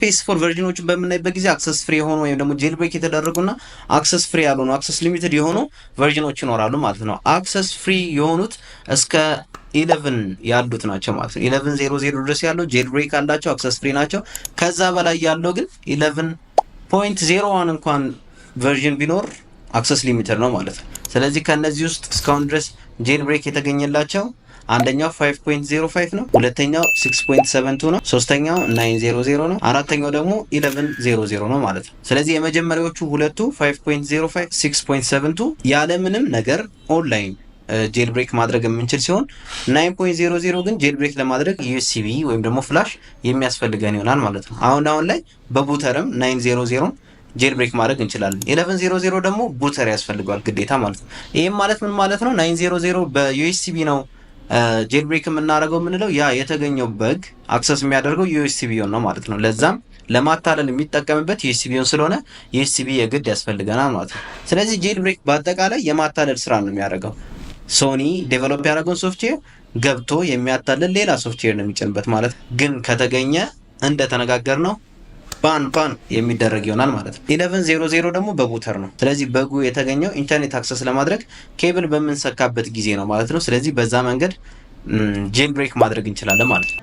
PS4 ቨርዥኖችን በምናይበት ጊዜ አክሰስ ፍሪ የሆኑ ወይም ደግሞ ጄል ብሬክ የተደረጉና አክሰስ ፍሪ ያልሆኑ አክሰስ ሊሚትድ የሆኑ ቨርዥኖች ይኖራሉ ማለት ነው። አክሰስ ፍሪ የሆኑት እስከ 11 ያሉት ናቸው ማለት ነው። 11.00 ድረስ ያለው ጄል ብሬክ አላቸው፣ አክሰስ ፍሪ ናቸው። ከዛ በላይ ያለው ግን 11.01 እንኳን ቨርዥን ቢኖር አክሰስ ሊሚትድ ነው ማለት ነው። ስለዚህ ከነዚህ ውስጥ እስካሁን ድረስ ጄል ብሬክ የተገኘላቸው አንደኛው 5.05 ነው፣ ሁለተኛው 6.72 ነው፣ ሶስተኛው 9.00 ነው፣ አራተኛው ደግሞ 11.00 ነው ማለት ነው። ስለዚህ የመጀመሪያዎቹ ሁለቱ 5.05 6.72 ያለምንም ነገር ኦንላይን ጄል ብሬክ ማድረግ የምንችል ሲሆን 9.00 ግን ጄል ብሬክ ለማድረግ ዩኤስቢ ወይም ደግሞ ፍላሽ የሚያስፈልገን ይሆናል ማለት ነው። አሁን ላይ በቡተርም 9.00 ጄል ብሬክ ማድረግ እንችላለን። 11.00 ደግሞ ቡተር ያስፈልገዋል ግዴታ ማለት ነው። ይሄም ማለት ምን ማለት ነው? 9.00 በዩኤስቢ ነው ጄል ብሬክ የምናደርገው የምንለው ያ የተገኘው በግ አክሰስ የሚያደርገው ዩኤስቢውን ነው ማለት ነው። ለዛም ለማታለል የሚጠቀምበት ዩኤስቢውን ስለሆነ ዩኤስቢ የግድ ያስፈልገናል ማለት ነው። ስለዚህ ጄል ብሬክ በአጠቃላይ የማታለል ስራ ነው የሚያደርገው። ሶኒ ዴቨሎፕ ያደረገውን ሶፍትዌር ገብቶ የሚያታልል ሌላ ሶፍትዌር ነው የሚጭንበት ማለት ግን ከተገኘ እንደተነጋገርነው ባን የሚደረግ ይሆናል ማለት ነው። 11.00 ደግሞ በቡተር ነው። ስለዚህ በጉ የተገኘው ኢንተርኔት አክሰስ ለማድረግ ኬብል በምንሰካበት ጊዜ ነው ማለት ነው። ስለዚህ በዛ መንገድ ጄል ብሬክ ማድረግ እንችላለን ማለት ነው።